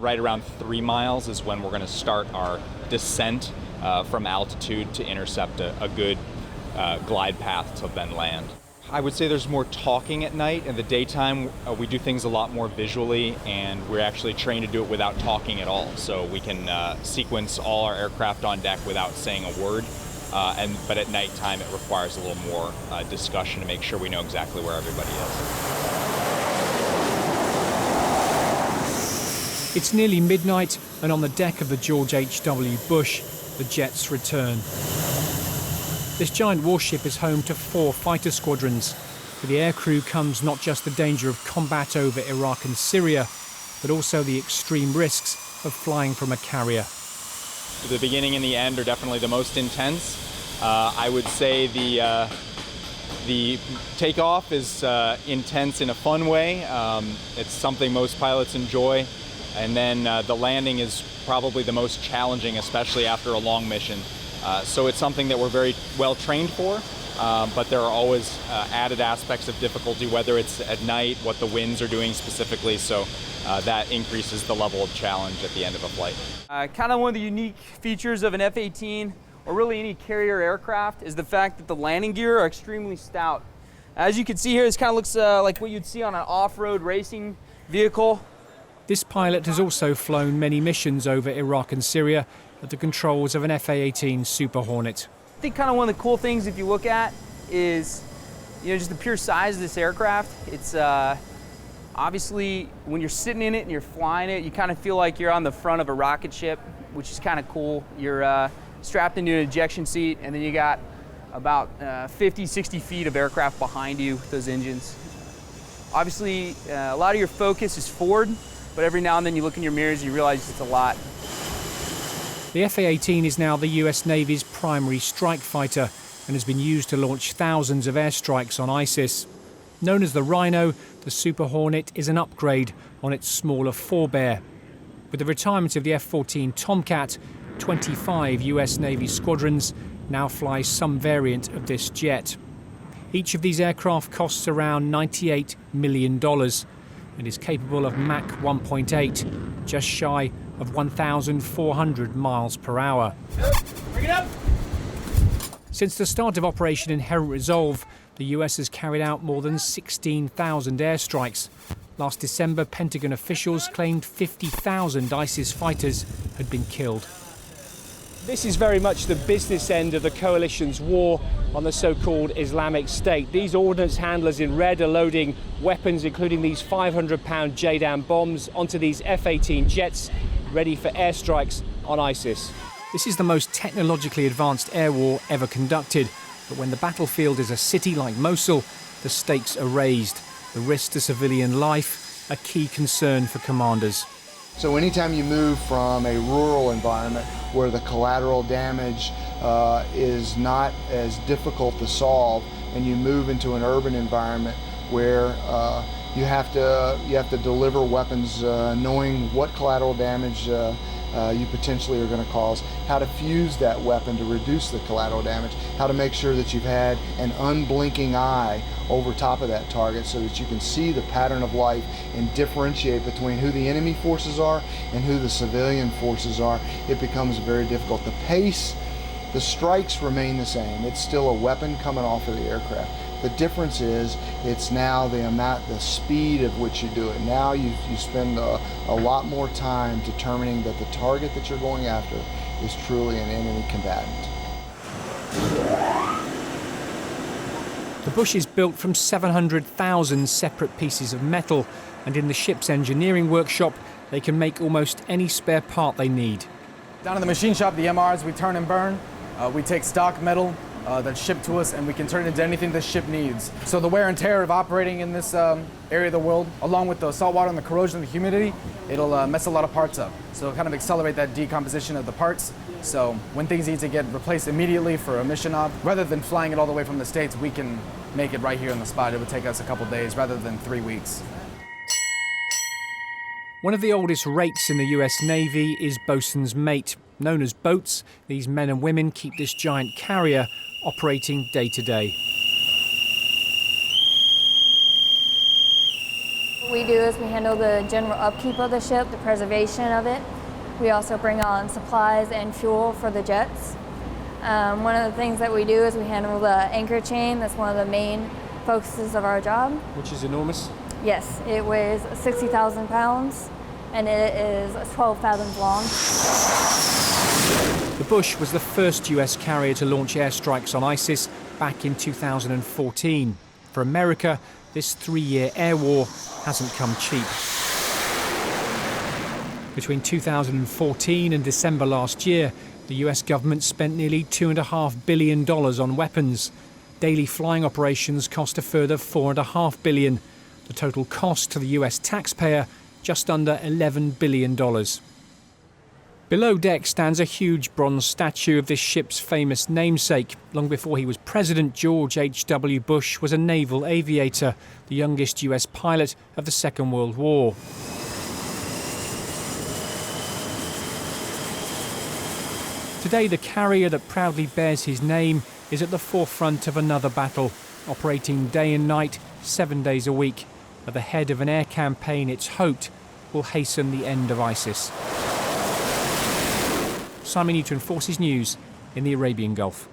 right around 3 miles is when we're going to start our descent from altitude to intercept a good glide path to then land. I would say there's more talking at night. In the daytime, we do things a lot more visually, and we're actually trained to do it without talking at all. So we can sequence all our aircraft on deck without saying a word. But at nighttime, it requires a little more discussion to make sure we know exactly where everybody is. It's nearly midnight, and on the deck of the George HW Bush, the jets return. This giant warship is home to 4 fighter squadrons. For the aircrew comes not just the danger of combat over Iraq and Syria, but also the extreme risks of flying from a carrier. The beginning and the end are definitely the most intense. I would say the takeoff is intense in a fun way. It's something most pilots enjoy. And then the landing is probably the most challenging, especially after a long mission. So it's something that we're very well trained for, but there are always added aspects of difficulty, whether it's at night, what the winds are doing specifically. So that increases the level of challenge at the end of a flight. Kind of one of the unique features of an F-18, or really any carrier aircraft, is the fact that the landing gear are extremely stout. As you can see here, this kind of looks like what you'd see on an off-road racing vehicle. This pilot has also flown many missions over Iraq and Syria at the controls of an F-18 Super Hornet. I think kind of one of the cool things, if you look at, is just the pure size of this aircraft. It's obviously, when you're sitting in it and you're flying it, you kind of feel like you're on the front of a rocket ship, which is kind of cool. You're strapped into an ejection seat, and then you got about 50, 60 feet of aircraft behind you with those engines. Obviously, a lot of your focus is forward, but every now and then you look in your mirrors and you realize it's a lot. The F-18 is now the US Navy's primary strike fighter and has been used to launch thousands of airstrikes on ISIS. Known as the Rhino, the Super Hornet is an upgrade on its smaller forebear. With the retirement of the F-14 Tomcat, 25 US Navy squadrons now fly some variant of this jet. Each of these aircraft costs around $98 million and is capable of Mach 1.8, just shy of 1,400 miles per hour. Bring it up! Since the start of Operation Inherent Resolve, the US has carried out more than 16,000 airstrikes. Last December, Pentagon officials claimed 50,000 ISIS fighters had been killed. This is very much the business end of the coalition's war on the so-called Islamic State. These ordnance handlers in red are loading weapons, including these 500-pound JDAM bombs, onto these F-18 jets, ready for airstrikes on ISIS. This is the most technologically advanced air war ever conducted. But when the battlefield is a city like Mosul, the stakes are raised. The risk to civilian life, a key concern for commanders. So anytime you move from a rural environment where the collateral damage is not as difficult to solve, and you move into an urban environment where you have to deliver weapons knowing what collateral damage you potentially are going to cause, how to fuse that weapon to reduce the collateral damage, how to make sure that you've had an unblinking eye over top of that target so that you can see the pattern of life and differentiate between who the enemy forces are and who the civilian forces are. It becomes very difficult. The pace, the strikes remain the same. It's still a weapon coming off of the aircraft. The difference is it's now the speed of which you do it. Now you spend a lot more time determining that the target that you're going after is truly an enemy combatant. The Bush is built from 700,000 separate pieces of metal, and in the ship's engineering workshop, they can make almost any spare part they need. Down in the machine shop, the MRs, we turn and burn. We take stock metal that's shipped to us, and we can turn it into anything the ship needs. So the wear and tear of operating in this area of the world, along with the salt water and the corrosion and the humidity, it'll mess a lot of parts up. So it'll kind of accelerate that decomposition of the parts. So when things need to get replaced immediately for a mission op, rather than flying it all the way from the States, we can make it right here on the spot. It would take us a couple days rather than 3 weeks. One of the oldest rates in the US Navy is bosun's mate. Known as boats, these men and women keep this giant carrier operating day to day. we do is we handle the general upkeep of the ship, the preservation of it. We also bring on supplies and fuel for the jets. One of the things that we do is we handle the anchor chain. That's one of the main focuses of our job. Which is enormous. Yes, it weighs 60,000 pounds and it is 12 fathoms long. The Bush was the first US carrier to launch airstrikes on ISIS back in 2014. For America, this 3-year air war hasn't come cheap. Between 2014 and December last year, the US government spent nearly $2.5 billion on weapons. Daily flying operations cost a further $4.5 billion. The total cost to the US taxpayer, just under $11 billion. Below deck stands a huge bronze statue of this ship's famous namesake. Long before he was president, George HW Bush was a naval aviator, the youngest US pilot of the Second World War. Today, the carrier that proudly bears his name is at the forefront of another battle, operating day and night, 7 days a week, at the head of an air campaign it's hoped will hasten the end of ISIS. Simon Newton, Forces News in the Arabian Gulf.